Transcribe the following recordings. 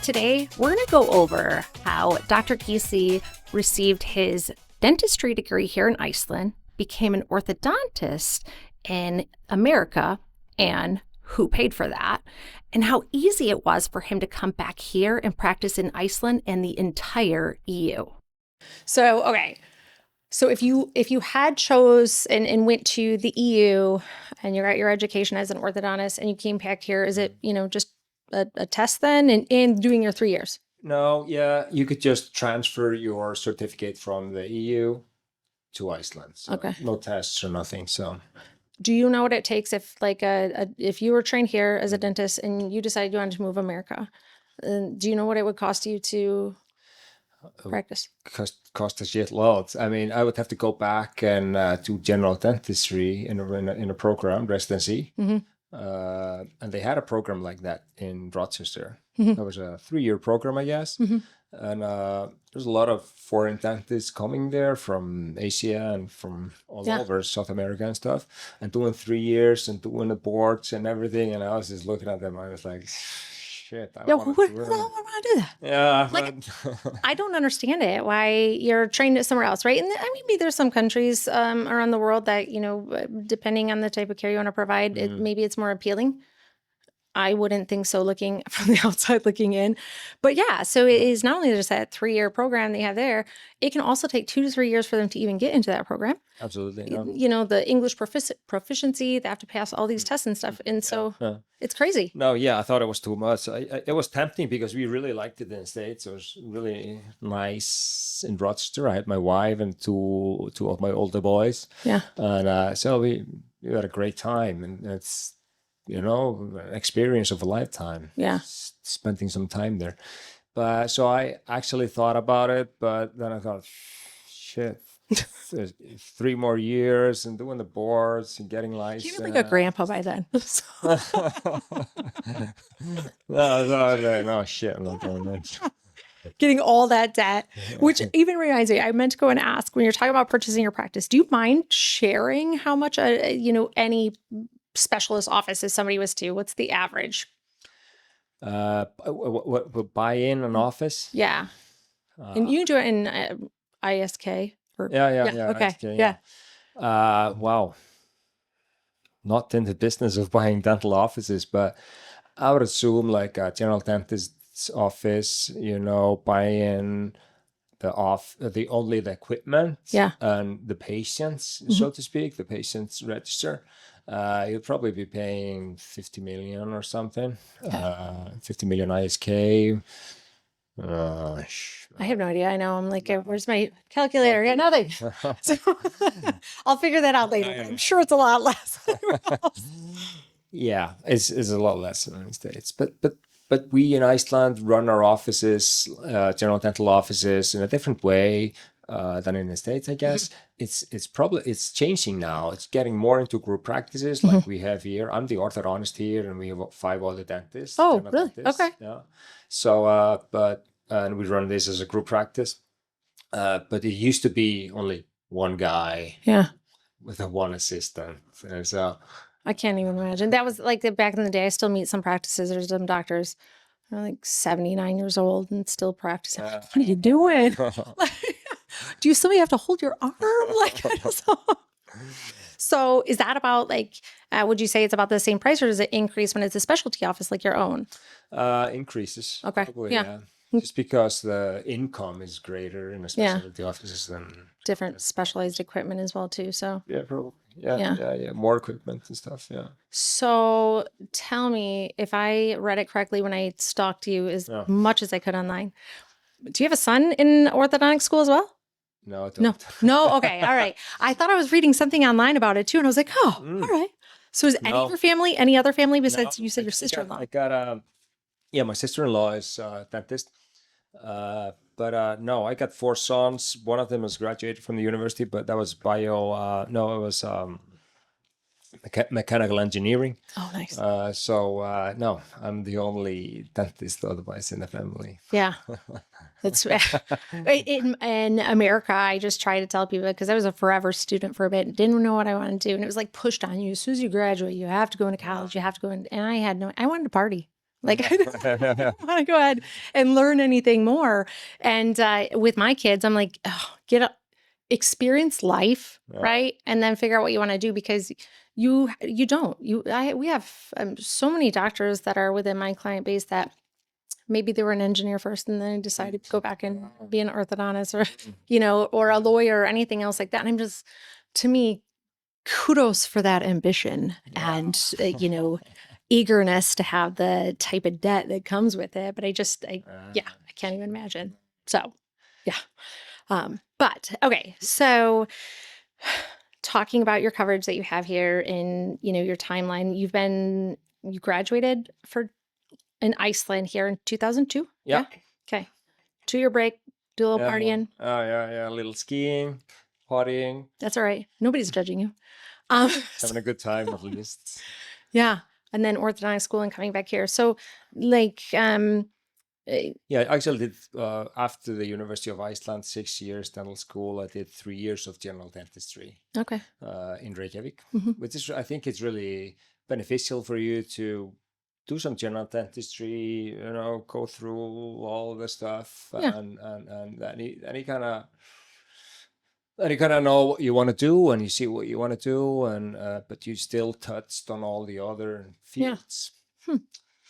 Today, we're going to go over how Dr. Casey received his dentistry degree here in Iceland, became an orthodontist in America, and who paid for that, and how easy it was for him to come back here and practice in Iceland and the entire EU. So if you had chose and went to the EU and you got your education as an orthodontist and you came back here, is it, just a test then and doing your 3 years? No, yeah, you could just transfer your certificate from the EU to Iceland. So Okay. no tests or nothing. So Do you know what it takes if if you were trained here as a dentist and you decided you wanted to move to America? Do you know what it would cost you to practice? cost a shitload. I mean, I would have to go back and do general dentistry in a program, residency. Mm-hmm. And they had a program like that in Rochester. Mm-hmm. That was a 3-year program, I guess. Mm-hmm. And there's a lot of foreign dentists coming there from Asia and from all over South America and stuff, and doing 3 years and doing the boards and everything. And I was just looking at them. I was like, shit. Who the hell would want to do that? Yeah. I don't understand it, why you're trained at somewhere else, right? And maybe there's some countries around the world that, depending on the type of care you want to provide, maybe it's more appealing. I wouldn't think so looking from the outside looking in. But yeah, so it is not only just that 3-year program they have there, it can also take 2 to 3 years for them to even get into that program. Absolutely. The English proficiency, they have to pass all these tests and stuff. And so it's crazy. No, yeah, I thought it was too much. It was tempting because we really liked it in the States. It was really nice in Rochester. I had my wife and two of my older boys. Yeah. And so we had a great time. And it's, an experience of a lifetime. Yeah. Spending some time there. But so I actually thought about it, but then I thought, shit, 3 more years and doing the boards and getting licensed. You're like a grandpa by then. No, shit. I'm not doing that. Getting all that debt, which even reminds me, I meant to go and ask, when you're talking about purchasing your practice, do you mind sharing how much, any specialist office, if somebody was to, what's the average? What buy in an office? Yeah. And you can do it in ISK. Yeah. Okay. ISK, yeah. Wow. Not in the business of buying dental offices, but I would assume like a general dentist's office, buy in the equipment and the patients, so to speak, the patients register. You'll probably be paying 50 million or something. 50 million ISK. I have no idea. I know. I'm like, where's my calculator? Yeah, nothing. So I'll figure that out later. I'm sure it's a lot less. Yeah, it's a lot less in the States. But we in Iceland run our offices, general dental offices, in a different way than in the States, I guess. It's changing now. It's getting more into group practices like we have here. I'm the orthodontist here, and we have 5 other dentists. Oh, really? Dentists. Okay. Yeah. So, and we run this as a group practice. But it used to be only one guy. Yeah. With one assistant. And so I can't even imagine. That was like back in the day. I still meet some practices or some doctors. They're like 79 years old and still practicing. What are you doing? Do you still have to hold your arm? So is that about would you say it's about the same price, or does it increase when it's a specialty office like your own? Increases. Okay. Probably, yeah. Just because the income is greater in a specialty offices than different specialized equipment as well too. So yeah, probably. Yeah. More equipment and stuff. Yeah. So tell me if I read it correctly when I stalked you as much as I could online. Do you have a son in orthodontic school as well? No, I don't. No. Okay. All right. I thought I was reading something online about it too, and I was like, all right. So is any of your family, any other family besides you said your sister-in-law? I got my sister-in-law is a dentist. But no, I got 4 sons. One of them was graduated from the university, but that was mechanical engineering. Oh, nice. No, I'm the only dentist otherwise in the family. Yeah. It's in America, I just try to tell people, because I was a forever student for a bit, didn't know what I wanted to do. And it was like pushed on you. As soon as you graduate, you have to go into college, you have to go in. And I wanted to party. Like, I don't want to go ahead and learn anything more. And with my kids, I'm like, oh, get up, experience life, Yeah. right? And then figure out what you want to do, because you don't. We have so many doctors that are within my client base that maybe they were an engineer first and then decided to go back and be an orthodontist, or, or a lawyer or anything else like that. And I'm just, to me, kudos for that ambition and, eagerness to have the type of debt that comes with it. But I can't even imagine. So, yeah. But okay. So talking about your coverage that you have here in, your timeline, you graduated in Iceland here in 2002. Yeah. Okay. 2-year break, do a little partying. Oh, yeah. A little skiing, partying. That's all right. Nobody's judging you. Having a good time, at least. Yeah. And then orthodontic school and coming back here. So like, Yeah, I actually did, after the University of Iceland, 6 years dental school, I did 3 years of general dentistry. Okay. In Reykjavik, Mm-hmm. which is, I think it's really beneficial for you to do some general dentistry, go through all the stuff, and then you kind of know what you want to do, and you see what you want to do, and but you still touched on all the other fields.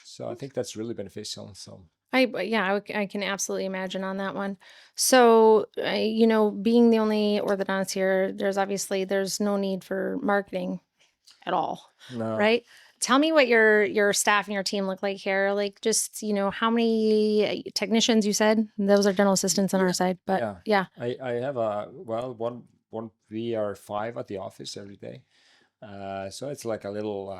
So I think that's really beneficial. So I can absolutely imagine on that one. So, being the only orthodontist here, there's no need for marketing at all, no. right? Tell me what your staff and your team look like here. Like, just, how many technicians you said? Those are dental assistants on our side, but yeah. I have one, we are 5 at the office every day. So it's like a little,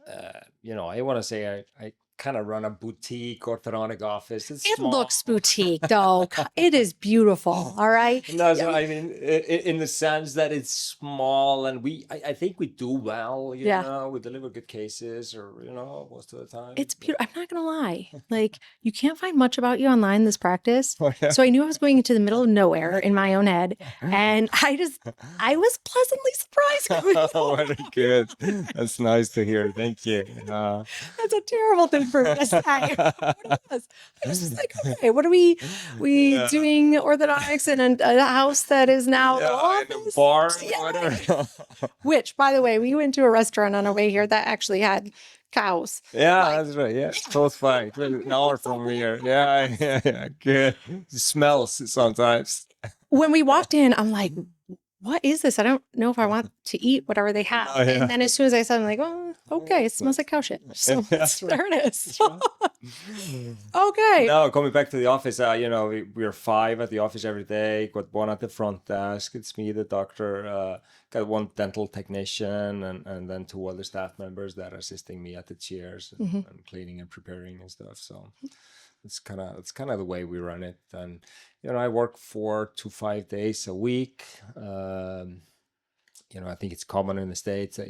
I want to say I kind of run a boutique orthodontic office. It looks boutique, though. It is beautiful. All right. No, so I mean, in the sense that it's small, and I think we do well. You know, we deliver good cases, or most of the time. It's beautiful. I'm not gonna lie. Like, you can't find much about you online this practice. So I knew I was going into the middle of nowhere in my own head, and I was pleasantly surprised. Oh, very good. That's nice to hear. Thank you. That's a terrible thing for me to say. I was just like, okay, what are we doing orthodontics in a house that is now an office? Bar, Which, by the way, we went to a restaurant on our way here that actually had cows. Yeah, that's right. Yeah, close by, an hour from here. Yeah. Good. It smells sometimes. When we walked in, I'm like, what is this? I don't know if I want to eat whatever they have. Oh, yeah. And then as soon as I said, I'm like, oh, okay, it smells like cow shit. So there it is. Okay. Now, coming back to the office, we're 5 at the office every day. Got 1 at the front desk. It's me, the doctor. Got 1 dental technician, and then 2 other staff members that are assisting me at the chairs and cleaning and preparing and stuff. So it's kind of the way we run it. And I work 4 to 5 days a week. I think it's common in the States that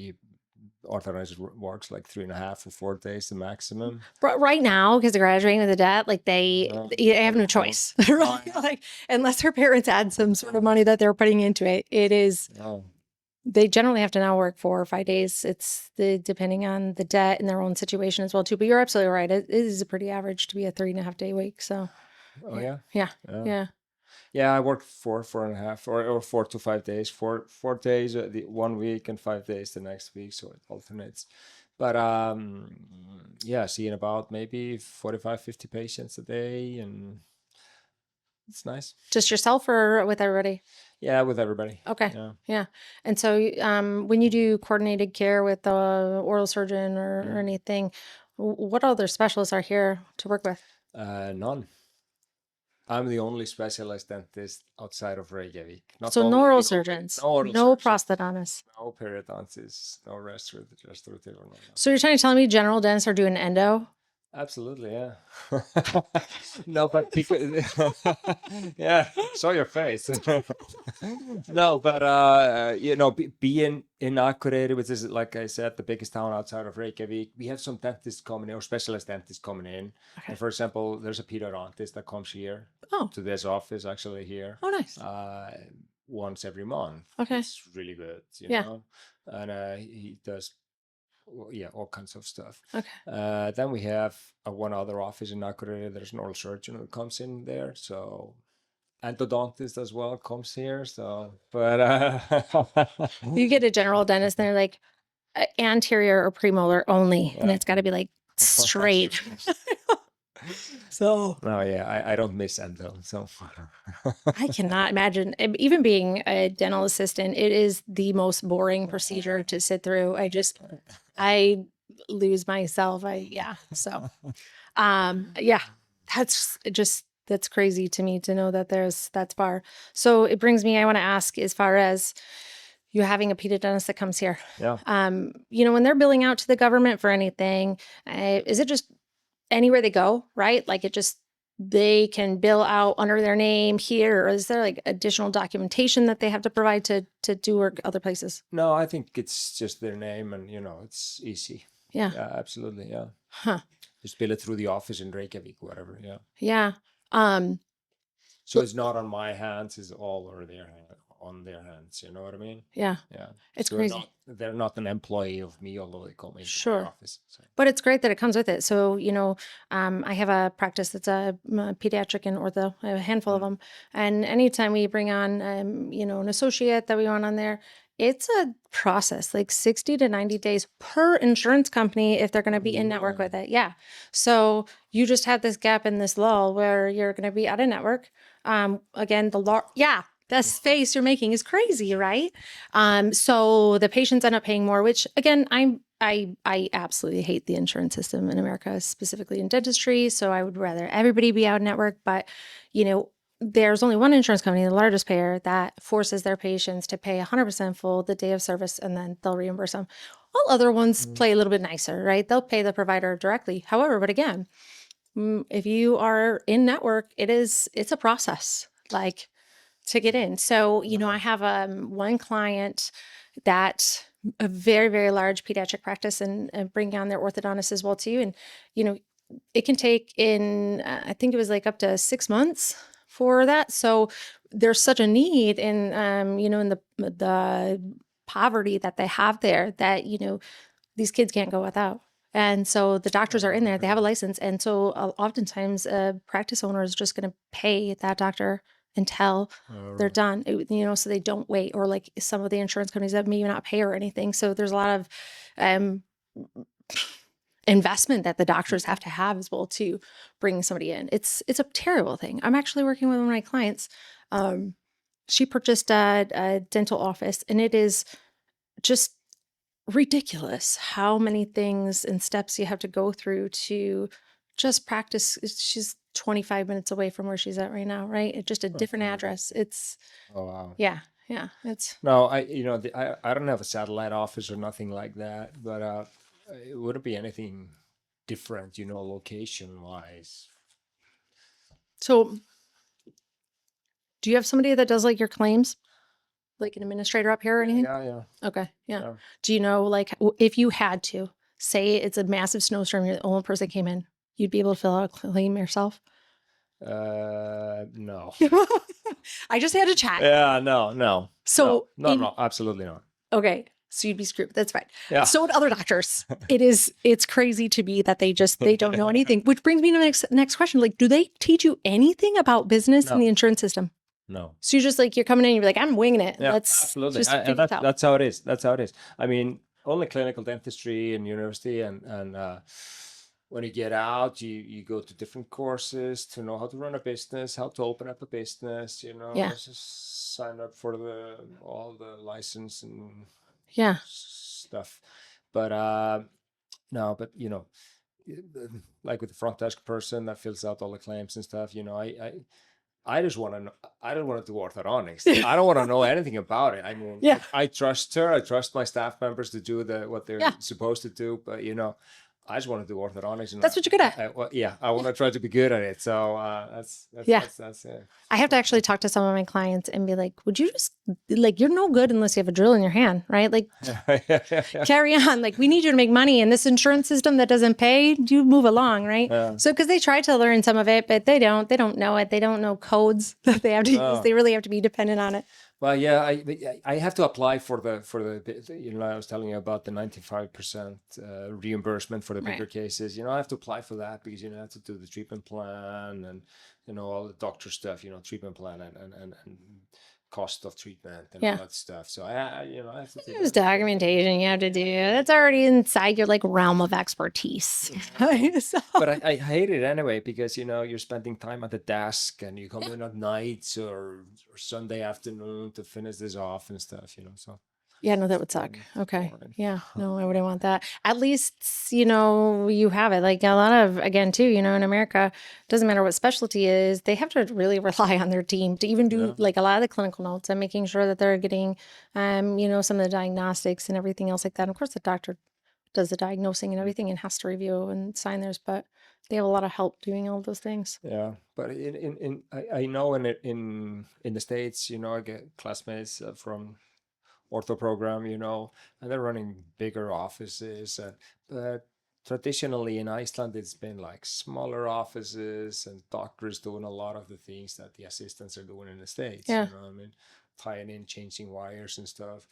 orthodontist works like 3.5 or 4 days the maximum. Right now, because they're graduating with a debt, like they have no choice. Right? Like, unless their parents add some sort of money that they're putting into it, it is. They generally have to now work 4 or 5 days. It's depending on the debt and their own situation as well too. But you're absolutely right. It is a pretty average to be a 3.5 day week. So. Yeah. I work 4.5 or 4 to 5 days. 4 days the 1 week and 5 days the next week, so it alternates. But seeing about maybe 45-50 patients a day, and it's nice. Just yourself or with everybody? Yeah, with everybody. Okay. Yeah. And so when you do coordinated care with the oral surgeon or anything, what other specialists are here to work with? None. I'm the only specialized dentist outside of Reykjavik. So no oral surgeons, no prosthodontists, no periodontists, no restorative. So you're trying to tell me general dentists are doing endo? Absolutely, yeah. No, but yeah, show your face. No, but being in Akureyri, which is, like I said, the biggest town outside of Reykjavik, we have some dentists coming in, or specialist dentists coming in. Okay. And for example, there's a periodontist that comes here to this office, actually here. Oh, nice. Once every month. Okay. It's really good, you know. And he does all kinds of stuff. Okay. Then we have one other office in Akureyri. There's an oral surgeon who comes in there. So endodontist as well comes here. So, but You get a general dentist, and they're like anterior or premolar only, and it's got to be like straight. So no, yeah, I don't miss endo. So I cannot imagine even being a dental assistant. It is the most boring procedure to sit through. I lose myself. So, yeah, that's crazy to me to know that that's far. So it brings me, I want to ask, as far as you having a pediatrician that comes here, yeah. When they're billing out to the government for anything, is it just anywhere they go, right? Like they can bill out under their name here, or is there like additional documentation that they have to provide to do work other places? No, I think it's just their name, and it's easy. Yeah. Yeah, absolutely. Yeah. Huh. Just bill it through the office in Reykjavik, whatever. Yeah. Yeah. So it's not on my hands; it's all on their hands. You know what I mean? Yeah. Yeah. It's so crazy. They're not an employee of me, although they call me into Sure. my office. So. But it's great that it comes with it. So, I have a practice that's a pediatric and ortho, I have a handful of them. And anytime we bring on, an associate that we want on there, it's a process, like 60 to 90 days per insurance company if they're going to be in network with it. Yeah. So you just have this gap in this lull where you're going to be out of network. Again, that face you're making is crazy, right? So the patients end up paying more, which again, I absolutely hate the insurance system in America, specifically in dentistry. So I would rather everybody be out of network. But, there's only one insurance company, the largest payer, that forces their patients to pay 100% full the day of service, and then they'll reimburse them. All other ones play a little bit nicer, right? They'll pay the provider directly. However, but again, if you are in network, it's a process, like, to get in. So, I have one client that a very, very large pediatric practice, and bring on their orthodontist as well too. And, it can take I think it was like up to 6 months for that. So there's such a need in, in the poverty that they have there that, these kids can't go without. And so the doctors are in there, they have a license. And so oftentimes a practice owner is just going to pay that doctor until they're done, so they don't wait, or like some of the insurance companies that maybe not pay or anything. So there's a lot of investment that the doctors have to have as well to bring somebody in. It's a terrible thing. I'm actually working with one of my clients. She purchased a dental office, and it is just ridiculous how many things and steps you have to go through to just practice. She's 25 minutes away from where she's at right now, right? It's just a different address. It's wow. Yeah. It's no, I don't have a satellite office or nothing like that, but it wouldn't be anything different, location wise. So do you have somebody that does like your claims, like an administrator up here or anything? Yeah. Okay. Yeah. Do you know, like, if you had to say it's a massive snowstorm, you're the only person that came in, you'd be able to fill out a claim yourself? No. I just had to chat. Yeah, no. So no, absolutely not. Okay. So you'd be screwed. That's fine. Yeah. So with other doctors, it's crazy to me that they don't know anything, which brings me to the next question. Like, do they teach you anything about business in the insurance system? No. So you're just like, you're coming in, you're like, I'm winging it. Yeah, Let's absolutely. just figure it out. That's how it is. That's how it is. I mean, only clinical dentistry in university, and when you get out, you go to different courses to know how to run a business, how to open up a business, just sign up for all the license and stuff. But no, but like with the front desk person that fills out all the claims and stuff, I just want to know. I don't want to do orthodontics. I don't want to know anything about it. I mean, I trust her. I trust my staff members to do what they're supposed to do. But I just want to do orthodontics. And that's what you're good at. I want to try to be good at it. So that's it. I have to actually talk to some of my clients and be like, would you just, like, you're no good unless you have a drill in your hand, right? Like, carry on. Like, we need you to make money, and this insurance system that doesn't pay, you move along, right? Yeah. So, because they try to learn some of it, but they don't know it. They don't know codes that they have to use. They really have to be dependent on it. Well, yeah, I have to apply for I was telling you about the 95% reimbursement for the Right. bigger cases. I have to apply for that because I have to do the treatment plan and all the doctor stuff. Treatment plan and cost of treatment and all Yeah. that stuff. So I have to do There's that. documentation you have to do. That's already inside your like realm of expertise. So, But I hate it anyway because you're spending time at the desk and you come yeah. in at night or Sunday afternoon to finish this off and stuff. So Yeah, no, that it's would suck. boring. Okay. Boring. Yeah. No, I wouldn't want that. At least, you have it. Like a lot of, again, too, in America, doesn't matter what specialty is, they have to really rely on their team to even do Yeah. like a lot of the clinical notes and making sure that they're getting, some of the diagnostics and everything else like that. And of course, the doctor does the diagnosing and everything and has to review and sign theirs, but they have a lot of help doing all those things. Yeah, but I know in the States, I get classmates from ortho program, and they're running bigger offices, but traditionally in Iceland it's been like smaller offices and doctors doing a lot of the things that the assistants are doing in the States. Yeah. I mean, tying in, changing wires and stuff.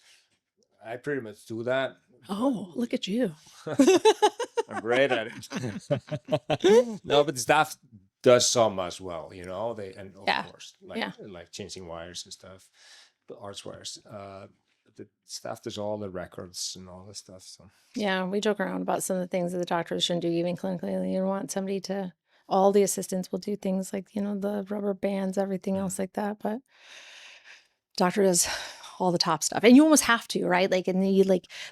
I pretty much do that. Oh, look at you. I'm great at it. No, but the staff does some as well, They and of Yeah. course Yeah. like changing wires and stuff, the arch wires. The staff does all the records and all this stuff. So Yeah, we joke around about some of the things that the doctors shouldn't do, even clinically. You don't want somebody to, all the assistants will do things like, the rubber bands, everything else like that. But doctor does all the top stuff. And you almost have to, right? Like, and you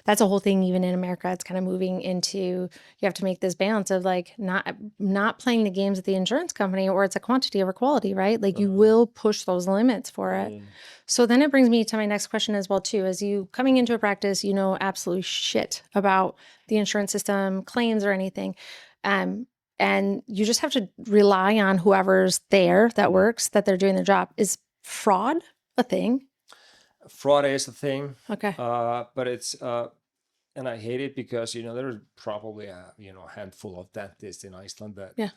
that's a whole thing, even in America, it's kind of moving into, you have to make this balance of like not playing the games at the insurance company, or it's a quantity over quality, right? Like you will push those limits for it. So then it brings me to my next question as well, too. As you coming into a practice, you know absolutely shit about the insurance system, claims or anything. And you just have to rely on whoever's there that works, that they're doing their job. Is fraud a thing? fraud is a thing, Okay. but it's and I hate it because there's probably a handful of dentists in Iceland that Yeah.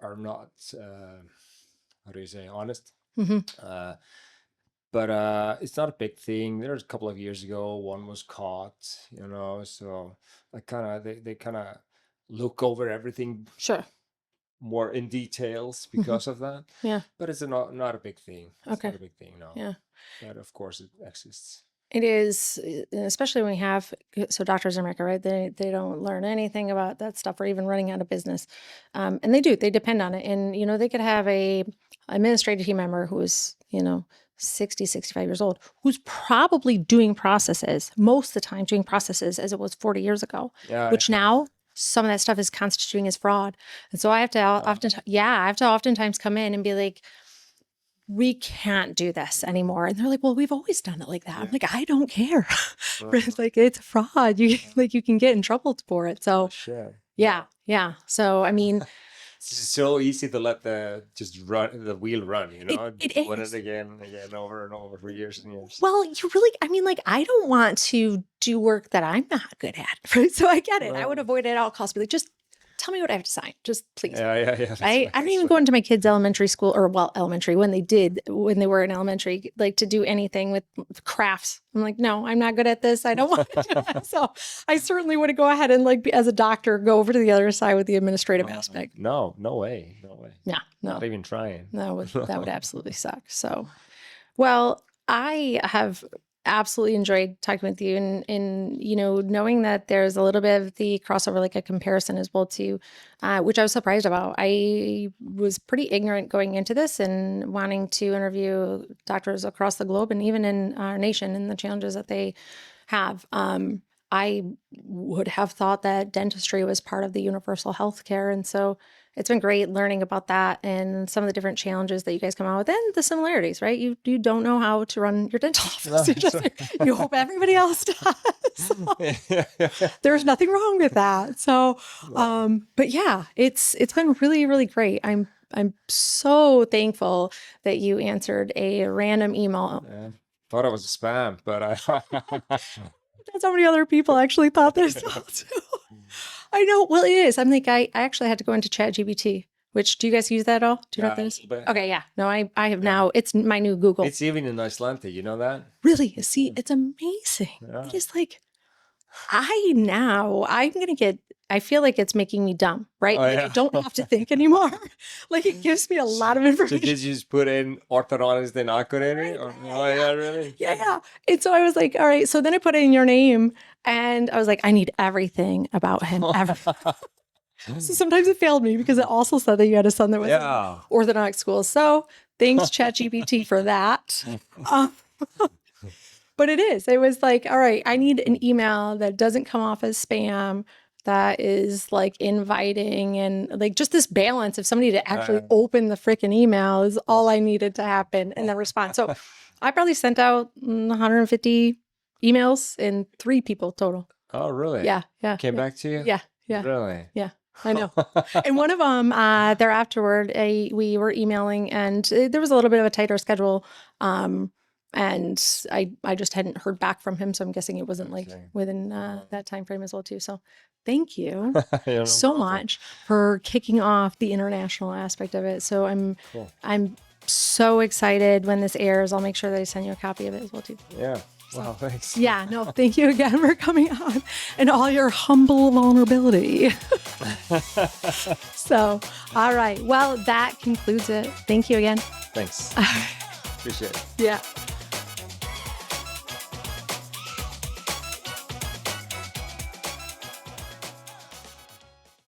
are not how do you say honest. Mm-hmm. But it's not a big thing. There was a couple of years ago, one was caught, so they kind of look over everything Sure. more in details because of that. Yeah. But it's not a big thing. It's Okay. not a big thing, no. Yeah. But of course it exists. It is, especially when we have, so doctors in America, right? They don't learn anything about that stuff or even running out of business. And they depend on it. And, they could have a administrative team member who is, 60, 65 years old, who's probably doing processes, most of the time doing processes as it was 40 years ago, Yeah. which now some of that stuff is constituting as fraud. And so I have to oftentimes come in and be like, we can't do this anymore. And they're like, well, we've always done it like that. I'm like, I don't care. It's like, it's fraud. You can get in trouble for it. So Sure. yeah. So, I mean, It's so easy to let the wheel run, It doing is. it again over and over for years and years. Well, I don't want to do work that I'm not good at, right? So I get it. I would avoid it at all costs. Be like, just tell me what I have to sign. Just please. Yeah. That's I don't even go into my kids' elementary school, or elementary, when they were in elementary, like to do anything with crafts. I'm like, no, I'm not good at this. I don't want to do it. So I certainly would go ahead and as a doctor, go over to the other side with the administrative aspect. No way. Yeah, no. Not even trying. That would absolutely suck. So, well, I have absolutely enjoyed talking with you, and knowing that there's a little bit of the crossover, like a comparison as well too, which I was surprised about. I was pretty ignorant going into this and wanting to interview doctors across the globe and even in our nation and the challenges that they have. I would have thought that dentistry was part of the universal health care. And so it's been great learning about that and some of the different challenges that you guys come out with and the similarities, right? You don't know how to run your dental office. You hope everybody else does. So, there's nothing wrong with that. So, but yeah, it's been really, really great. I'm so thankful that you answered a random email. Yeah. Thought it was a spam, but So many other people actually thought this too. I know. Well, it is. I'm like, I actually had to go into ChatGPT which do you guys use that at all? Do you know what that is? But Okay, yeah. No, I have now. It's my new Google. it's even in Icelandic, you know that? Really? See, it's amazing. Yeah. It is like, I'm going to get, I feel like it's making me dumb, right? Oh, Like yeah. I don't have to think anymore. Like it gives me a lot of So information. did you just put in orthodontics in Akureyri? Or, oh, yeah, really? Yeah. And so I was like, all right. So then I put in your name and I was like, I need everything about him ever. So sometimes it failed me because it also said that you had a son that was Yeah. in orthodontic school. So thanks ChatGPT for that. But it was like, all right, I need an email that doesn't come off as spam, that is like inviting and like just this balance of somebody to actually open the freaking email is all I needed to happen and then respond. So I probably sent out 150 emails and 3 people total. Oh, really? Yeah. Yeah. Came back to you? Yeah. Yeah. Really? Yeah. I know. And one of them, there afterward, we were emailing and there was a little bit of a tighter schedule. And I just hadn't heard back from him. So I'm guessing it wasn't like within that time frame as well too. So thank you Yeah, no so problem. much for kicking off the international aspect of it. So I'm so excited when this airs. I'll make sure that I send you a copy of it as well too. Yeah. Wow, thanks. Yeah, no, thank you again for coming on and all your humble vulnerability. So, all right. Well, that concludes it. Thank you again. Thanks. Appreciate it. Yeah.